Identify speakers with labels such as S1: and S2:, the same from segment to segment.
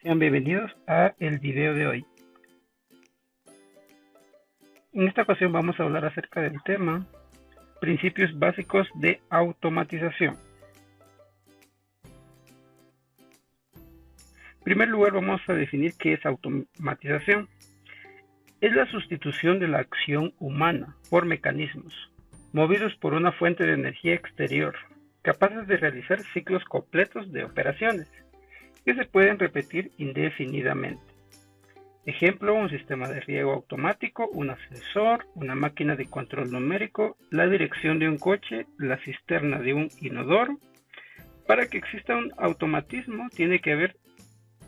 S1: Sean bienvenidos a el video de hoy. En esta ocasión vamos a hablar acerca del tema principios básicos de automatización. En primer lugar vamos a definir qué es automatización. Es la sustitución de la acción humana por mecanismos movidos por una fuente de energía exterior, capaces de realizar ciclos completos de operaciones que se pueden repetir indefinidamente. Ejemplo, un sistema de riego automático, un ascensor, una máquina de control numérico, la dirección de un coche, la cisterna de un inodoro. Para que exista un automatismo tiene que haber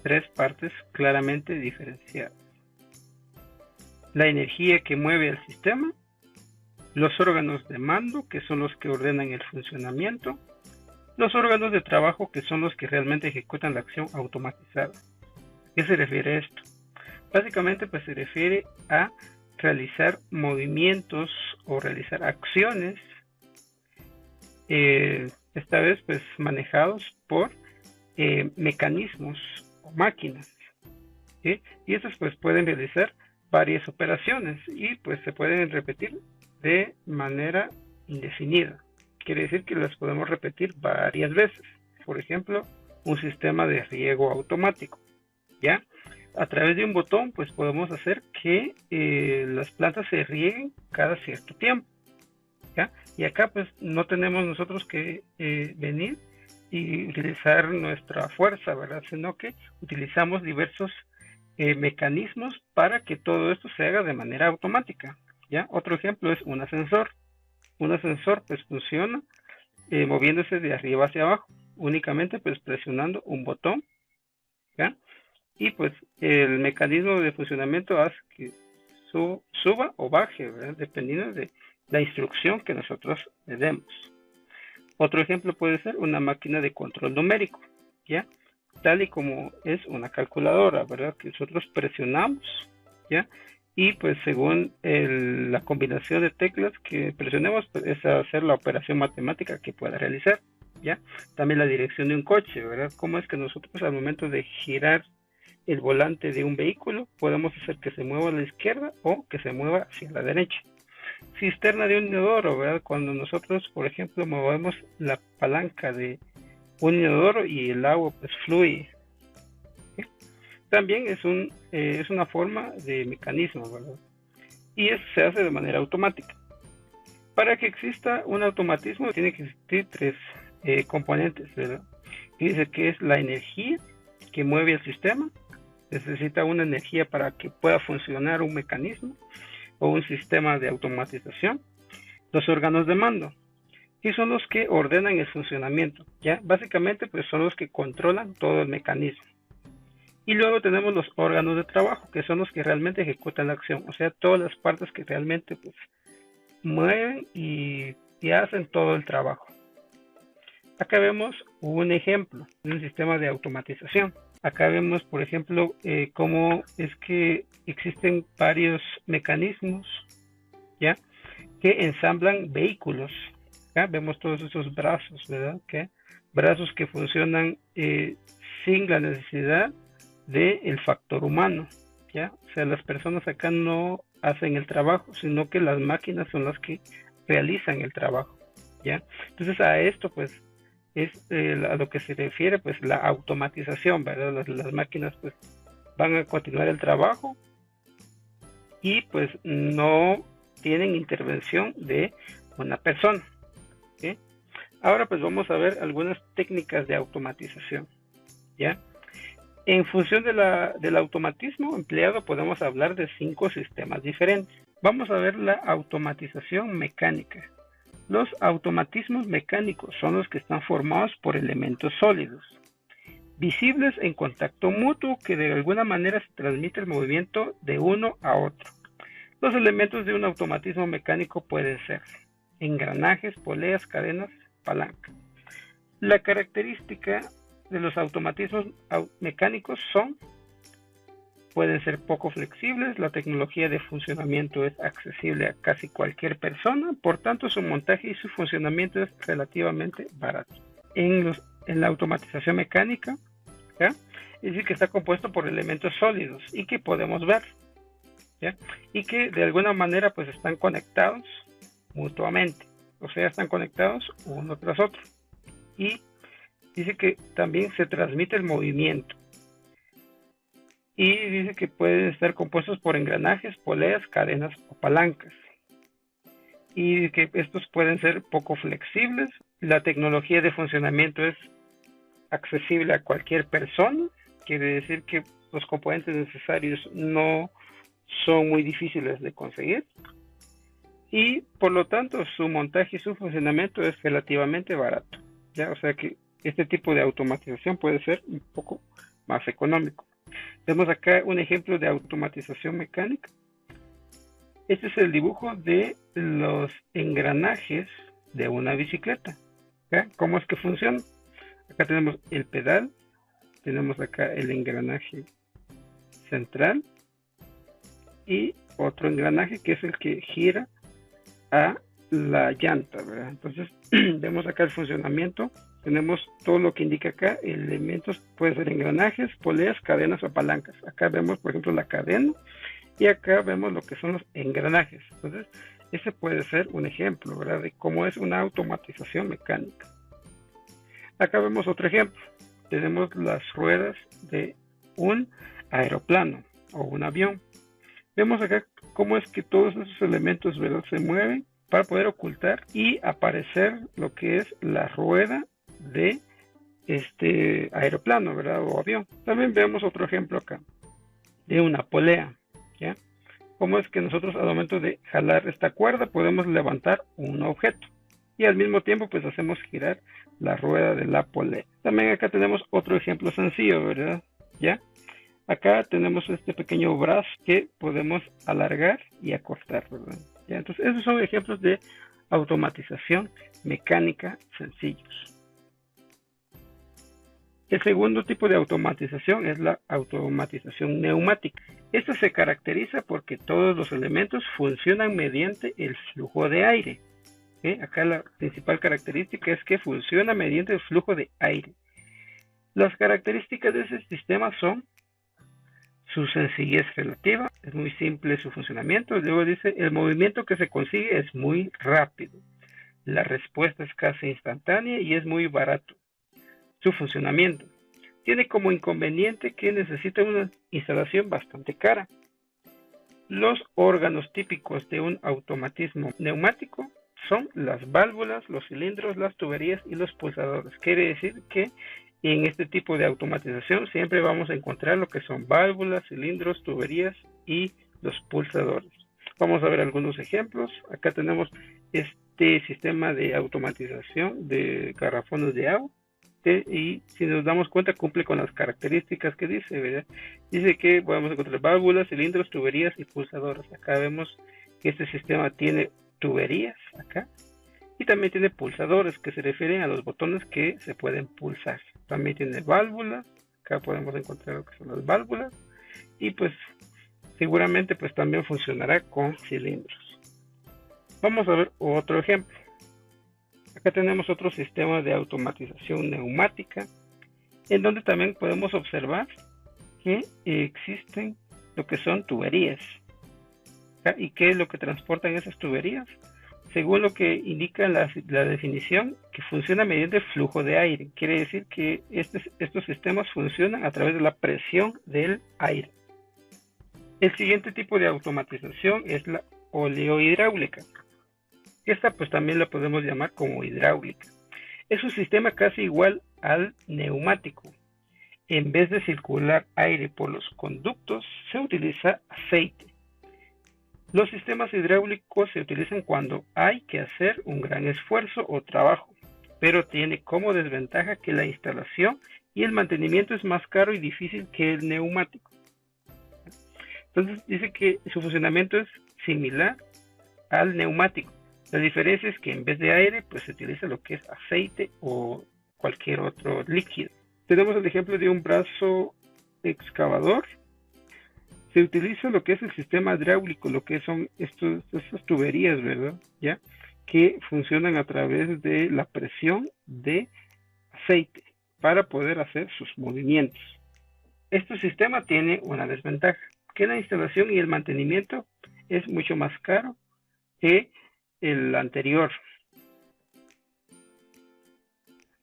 S1: tres partes claramente diferenciadas: la energía que mueve el sistema, los órganos de mando, que son los que ordenan el funcionamiento, los órganos de trabajo, que son los que realmente ejecutan la acción automatizada. ¿A qué se refiere esto? Básicamente pues se refiere a realizar movimientos o realizar acciones, esta vez pues manejados por mecanismos o máquinas, ¿sí? Y estos pues pueden realizar varias operaciones y pues se pueden repetir de manera indefinida. Quiere decir que las podemos repetir varias veces. Por ejemplo, un sistema de riego automático, ¿ya? A través de un botón pues podemos hacer que las plantas se rieguen cada cierto tiempo, ¿ya? Y acá pues no tenemos nosotros que venir y utilizar nuestra fuerza, ¿verdad? Sino que utilizamos diversos mecanismos para que todo esto se haga de manera automática, ¿ya? Otro ejemplo es un ascensor. Un ascensor pues funciona moviéndose de arriba hacia abajo, únicamente pues presionando un botón, ¿ya? Y pues el mecanismo de funcionamiento hace que suba o baje, ¿verdad? Dependiendo de la instrucción que nosotros le demos. Otro ejemplo puede ser una máquina de control numérico, ¿ya? Tal y como es una calculadora, ¿verdad? Que nosotros presionamos, ¿ya? Y pues según la combinación de teclas que presionemos, pues es hacer la operación matemática que pueda realizar, ¿ya? También la dirección de un coche, ¿verdad? Cómo es que nosotros al momento de girar el volante de un vehículo podemos hacer que se mueva a la izquierda o que se mueva hacia la derecha. Cisterna de un inodoro, ¿verdad? Cuando nosotros, por ejemplo, movemos la palanca de un inodoro y el agua pues fluye. ¿Sí? También es una forma de mecanismo, ¿verdad? Y eso se hace de manera automática. Para que exista un automatismo tiene que existir tres componentes, ¿verdad? Y dice que es la energía que mueve el sistema. Necesita una energía para que pueda funcionar un mecanismo o un sistema de automatización. Los órganos de mando, y son los que ordenan el funcionamiento, ¿ya? Básicamente pues son los que controlan todo el mecanismo. Y luego tenemos los órganos de trabajo, que son los que realmente ejecutan la acción, o sea, todas las partes que realmente pues mueven y hacen todo el trabajo. Acá vemos un ejemplo de un sistema de automatización. Acá vemos, por ejemplo, cómo es que existen varios mecanismos, ¿ya? Que ensamblan vehículos. ¿Ya? Vemos todos esos brazos, ¿verdad? Brazos que funcionan sin la necesidad del factor humano, ¿ya? O sea, las personas acá no hacen el trabajo, sino que las máquinas son las que realizan el trabajo, ¿ya? Entonces a esto pues es a lo que se refiere pues la automatización, ¿verdad? Las máquinas pues van a continuar el trabajo y pues no tienen intervención de una persona, ¿sí? Ahora pues vamos a ver algunas técnicas de automatización, ¿ya? En función del automatismo empleado podemos hablar de 5 sistemas diferentes. Vamos a ver la automatización mecánica. Los automatismos mecánicos son los que están formados por elementos sólidos, visibles en contacto mutuo, que de alguna manera se transmite el movimiento de uno a otro. Los elementos de un automatismo mecánico pueden ser engranajes, poleas, cadenas, palanca. La característica de los automatismos mecánicos pueden ser poco flexibles, la tecnología de funcionamiento es accesible a casi cualquier persona, por tanto su montaje y su funcionamiento es relativamente barato. En la automatización mecánica ¿ya? Es decir, que está compuesto por elementos sólidos y que podemos ver, ¿ya? Y que de alguna manera pues están conectados mutuamente, o sea, están conectados uno tras otro. Y dice que también se transmite el movimiento. Y dice que pueden estar compuestos por engranajes, poleas, cadenas o palancas. Y que estos pueden ser poco flexibles. La tecnología de funcionamiento es accesible a cualquier persona. Quiere decir que los componentes necesarios no son muy difíciles de conseguir. Y por lo tanto su montaje y su funcionamiento es relativamente barato, ¿ya? O sea que este tipo de automatización puede ser un poco más económico. Vemos acá un ejemplo de automatización mecánica. Este es el dibujo de los engranajes de una bicicleta, ¿ya? ¿Cómo es que funciona? Acá tenemos el pedal, tenemos acá el engranaje central y otro engranaje que es el que gira a la llanta, ¿verdad? Entonces vemos acá el funcionamiento, tenemos todo lo que indica acá, elementos, pueden ser engranajes, poleas, cadenas o palancas. Acá vemos por ejemplo la cadena y acá vemos lo que son los engranajes. Entonces ese puede ser un ejemplo, ¿verdad?, de cómo es una automatización mecánica. Acá vemos otro ejemplo, tenemos las ruedas de un aeroplano o un avión. Vemos acá cómo es que todos esos elementos, ¿verdad?, se mueven para poder ocultar y aparecer lo que es la rueda de este aeroplano, ¿verdad?, o avión. También vemos otro ejemplo acá de una polea, ¿ya? Cómo es que nosotros al momento de jalar esta cuerda podemos levantar un objeto y al mismo tiempo pues hacemos girar la rueda de la polea. También acá tenemos otro ejemplo sencillo, ¿verdad?, ¿ya? Acá tenemos este pequeño brazo que podemos alargar y acortar, ¿verdad? ¿Ya? Entonces, esos son ejemplos de automatización mecánica sencillos. El segundo tipo de automatización es la automatización neumática. Esta se caracteriza porque todos los elementos funcionan mediante el flujo de aire. Acá la principal característica es que funciona mediante el flujo de aire. Las características de ese sistema son su sencillez relativa, es muy simple su funcionamiento. Luego dice, el movimiento que se consigue es muy rápido. La respuesta es casi instantánea y es muy barato. Su funcionamiento tiene como inconveniente que necesita una instalación bastante cara. Los órganos típicos de un automatismo neumático son las válvulas, los cilindros, las tuberías y los pulsadores. Quiere decir que en este tipo de automatización siempre vamos a encontrar lo que son válvulas, cilindros, tuberías y los pulsadores. Vamos a ver algunos ejemplos. Acá tenemos este sistema de automatización de garrafones de agua. Y si nos damos cuenta cumple con las características que dice, ¿verdad? Dice que podemos encontrar válvulas, cilindros, tuberías y pulsadores. Acá vemos que este sistema tiene tuberías acá y también tiene pulsadores que se refieren a los botones que se pueden pulsar. También tiene válvulas, acá podemos encontrar lo que son las válvulas y pues seguramente pues también funcionará con cilindros. Vamos a ver otro ejemplo. Acá tenemos otro sistema de automatización neumática, en donde también podemos observar que existen lo que son tuberías. ¿Y qué es lo que transportan esas tuberías? Según lo que indica la definición, que funciona mediante flujo de aire. Quiere decir que estos sistemas funcionan a través de la presión del aire. El siguiente tipo de automatización es la oleohidráulica. Esta pues también la podemos llamar como hidráulica. Es un sistema casi igual al neumático. En vez de circular aire por los conductos, se utiliza aceite. Los sistemas hidráulicos se utilizan cuando hay que hacer un gran esfuerzo o trabajo, pero tiene como desventaja que la instalación y el mantenimiento es más caro y difícil que el neumático. Entonces dice que su funcionamiento es similar al neumático. La diferencia es que en vez de aire, pues se utiliza lo que es aceite o cualquier otro líquido. Tenemos el ejemplo de un brazo excavador. Se utiliza lo que es el sistema hidráulico, lo que son estas tuberías, ¿verdad? ¿Ya? Que funcionan a través de la presión de aceite. para poder hacer sus movimientos. Este sistema tiene una desventaja, que la instalación y el mantenimiento es mucho más caro que el anterior.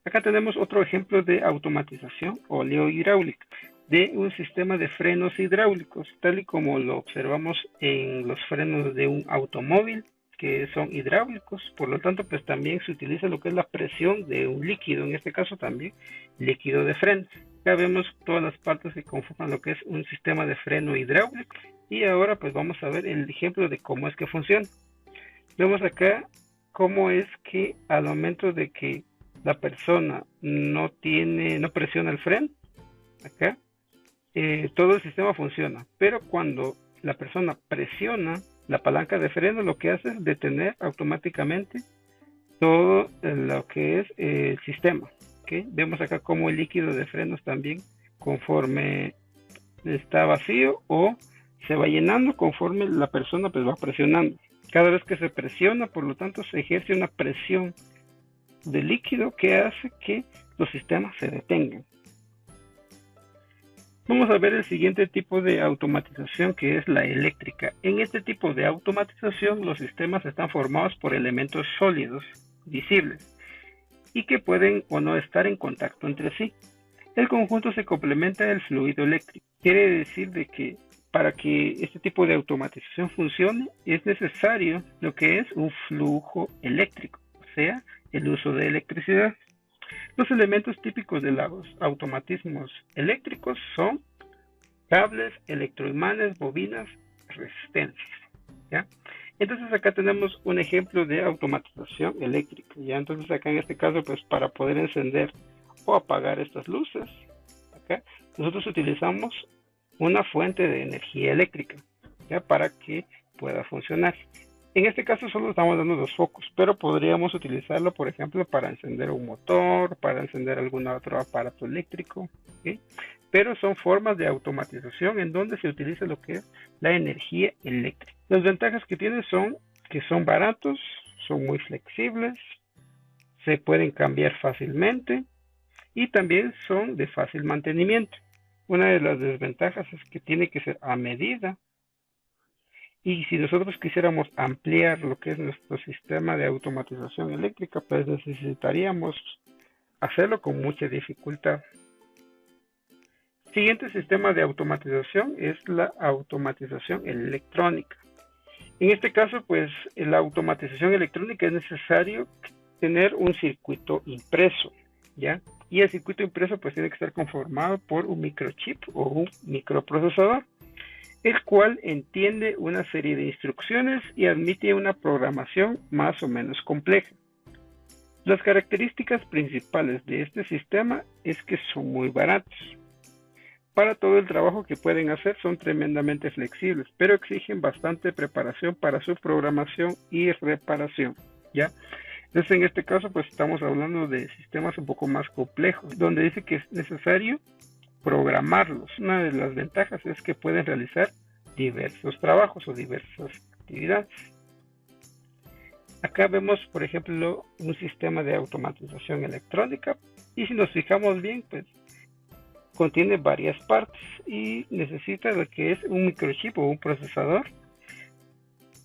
S1: Acá tenemos otro ejemplo de automatización oleohidráulica de un sistema de frenos hidráulicos, tal y como lo observamos en los frenos de un automóvil, que son hidráulicos. Por lo tanto, pues también se utiliza lo que es la presión de un líquido, en este caso también líquido de freno. Acá vemos todas las partes que conforman lo que es un sistema de freno hidráulico, y ahora pues vamos a ver el ejemplo de cómo es que funciona. Vemos acá cómo es que al momento de que la persona no presiona el freno, acá todo el sistema funciona, pero cuando la persona presiona la palanca de freno, lo que hace es detener automáticamente todo lo que es el sistema. ¿Okay? Vemos acá cómo el líquido de frenos también, conforme está vacío o se va llenando conforme la persona pues va presionando. Cada vez que se presiona, por lo tanto, se ejerce una presión de líquido que hace que los sistemas se detengan. Vamos a ver el siguiente tipo de automatización, que es la eléctrica. En este tipo de automatización, los sistemas están formados por elementos sólidos, visibles, y que pueden o no estar en contacto entre sí. El conjunto se complementa del fluido eléctrico. Quiere decir de que para que este tipo de automatización funcione, es necesario lo que es un flujo eléctrico, o sea, el uso de electricidad. Los elementos típicos de los automatismos eléctricos son cables, electroimanes, bobinas, resistencias, ¿ya? Entonces acá tenemos un ejemplo de automatización eléctrica, ¿ya? Entonces acá en este caso, pues para poder encender o apagar estas luces, acá nosotros utilizamos una fuente de energía eléctrica, ¿ya? Para que pueda funcionar. En este caso solo estamos dando dos focos, pero podríamos utilizarlo, por ejemplo, para encender un motor, para encender algún otro aparato eléctrico, ¿sí? Pero son formas de automatización en donde se utiliza lo que es la energía eléctrica. Las ventajas que tiene son que son baratos, son muy flexibles, se pueden cambiar fácilmente y también son de fácil mantenimiento. Una de las desventajas es que tiene que ser a medida. Y si nosotros quisiéramos ampliar lo que es nuestro sistema de automatización eléctrica, pues necesitaríamos hacerlo con mucha dificultad. Siguiente sistema de automatización es la automatización electrónica. En este caso, pues en la automatización electrónica es necesario tener un circuito impreso, ¿ya? Y el circuito impreso pues tiene que estar conformado por un microchip o un microprocesador, el cual entiende una serie de instrucciones y admite una programación más o menos compleja. Las características principales de este sistema es que son muy baratos. Para todo el trabajo que pueden hacer son tremendamente flexibles, pero exigen bastante preparación para su programación y reparación, ¿ya? Entonces en este caso pues estamos hablando de sistemas un poco más complejos, donde dice que es necesario programarlos. Una de las ventajas es que pueden realizar diversos trabajos o diversas actividades. Acá vemos, por ejemplo, un sistema de automatización electrónica y si nos fijamos bien, pues contiene varias partes y necesita lo que es un microchip o un procesador,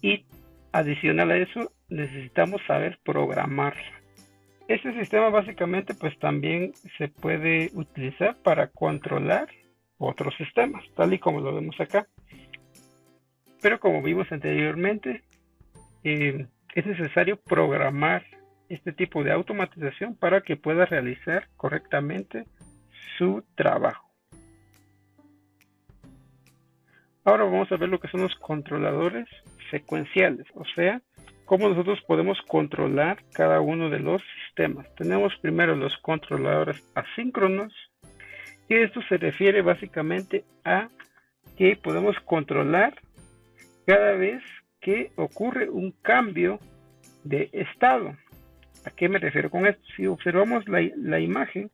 S1: y adicional a eso necesitamos saber programarlo. Este sistema básicamente pues también se puede utilizar para controlar otros sistemas, tal y como lo vemos acá. Pero como vimos anteriormente, es necesario programar este tipo de automatización para que pueda realizar correctamente su trabajo. Ahora vamos a ver lo que son los controladores secuenciales, o sea, cómo nosotros podemos controlar cada uno de los sistemas. Tenemos primero los controladores asíncronos, y esto se refiere básicamente a que podemos controlar cada vez que ocurre un cambio de estado. ¿A qué me refiero con esto? Si observamos la imagen,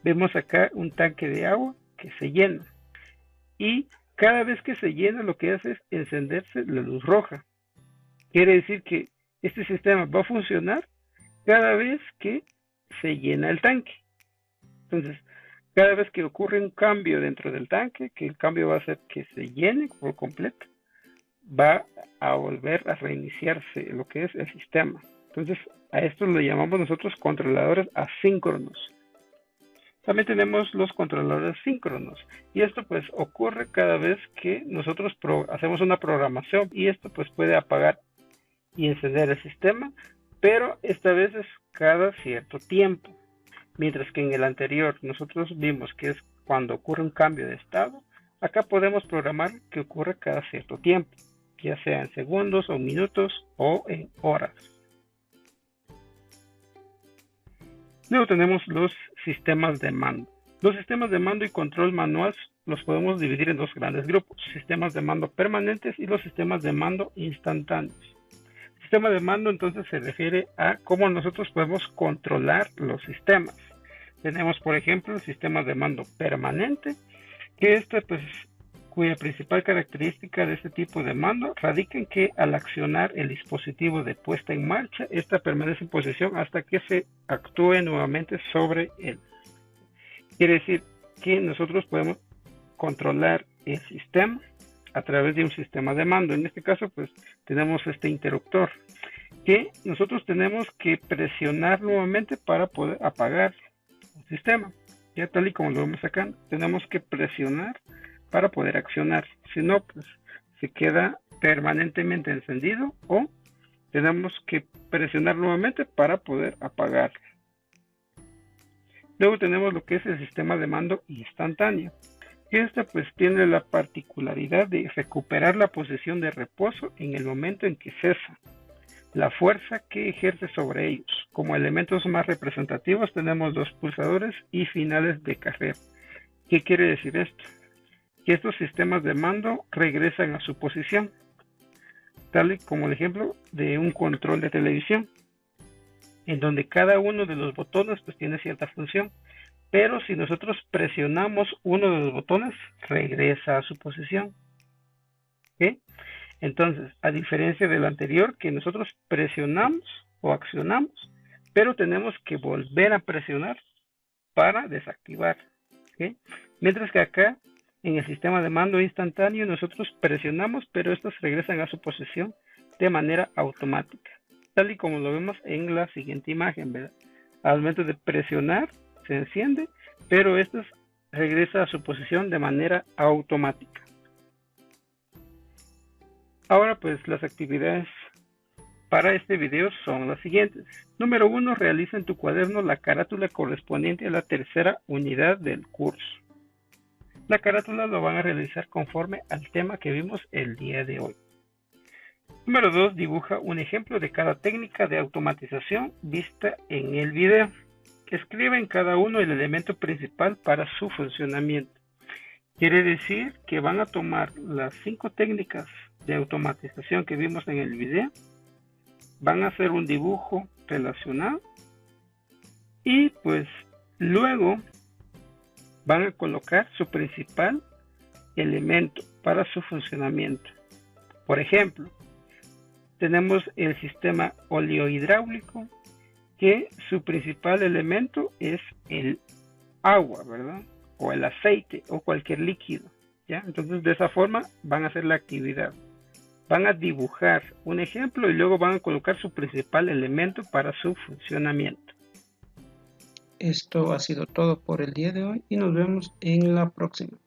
S1: vemos acá un tanque de agua que se llena, y cada vez que se llena lo que hace es encenderse la luz roja. Quiere decir que este sistema va a funcionar cada vez que se llena el tanque. Entonces, cada vez que ocurre un cambio dentro del tanque, que el cambio va a hacer que se llene por completo, va a volver a reiniciarse lo que es el sistema. Entonces, a esto lo llamamos nosotros controladores asíncronos. También tenemos los controladores síncronos, y esto pues ocurre cada vez que nosotros hacemos una programación, y esto pues puede apagar y encender el sistema, pero esta vez es cada cierto tiempo. Mientras que en el anterior nosotros vimos que es cuando ocurre un cambio de estado, acá podemos programar que ocurre cada cierto tiempo, ya sea en segundos o minutos o en horas. Luego tenemos los sistemas de mando. Los sistemas de mando y control manual los podemos dividir en dos grandes grupos: sistemas de mando permanentes y los sistemas de mando instantáneos. El sistema de mando entonces se refiere a cómo nosotros podemos controlar los sistemas. Tenemos, por ejemplo, el sistema de mando permanente, que cuya principal característica de este tipo de mando radica en que al accionar el dispositivo de puesta en marcha, esta permanece en posición hasta que se actúe nuevamente sobre él. Quiere decir que nosotros podemos controlar el sistema a través de un sistema de mando. En este caso, pues tenemos este interruptor que nosotros tenemos que presionar nuevamente para poder apagar el sistema. Ya tal y como lo vemos acá, tenemos que presionar para poder accionar. Si no, pues se queda permanentemente encendido, o tenemos que presionar nuevamente para poder apagar. Luego tenemos lo que es el sistema de mando instantáneo. Este pues tiene la particularidad de recuperar la posición de reposo en el momento en que cesa la fuerza que ejerce sobre ellos. Como elementos más representativos tenemos los pulsadores y finales de carrera. ¿Qué quiere decir esto? Que estos sistemas de mando regresan a su posición, tal y como el ejemplo de un control de televisión, en donde cada uno de los botones pues tiene cierta función, pero si nosotros presionamos uno de los botones, regresa a su posición. ¿Okay? Entonces, a diferencia del anterior, que nosotros presionamos o accionamos, pero tenemos que volver a presionar para desactivar. ¿Okay? Mientras que acá, en el sistema de mando instantáneo, nosotros presionamos, pero estos regresan a su posición de manera automática, tal y como lo vemos en la siguiente imagen, ¿verdad? Al momento de presionar, se enciende, pero esto regresa a su posición de manera automática. Ahora pues las actividades para este video son las siguientes. Número 1, realiza en tu cuaderno la carátula correspondiente a la tercera unidad del curso. La carátula lo van a realizar conforme al tema que vimos el día de hoy. Número 2, dibuja un ejemplo de cada técnica de automatización vista en el video. Escribe en cada uno el elemento principal para su funcionamiento. Quiere decir que van a tomar las 5 técnicas de automatización que vimos en el video, van a hacer un dibujo relacionado y pues luego van a colocar su principal elemento para su funcionamiento. Por ejemplo, tenemos el sistema oleohidráulico, que su principal elemento es el agua, ¿verdad? O el aceite o cualquier líquido, ¿ya? Entonces de esa forma van a hacer la actividad. Van a dibujar un ejemplo y luego van a colocar su principal elemento para su funcionamiento.
S2: Esto ha sido todo por el día de hoy y nos vemos en la próxima.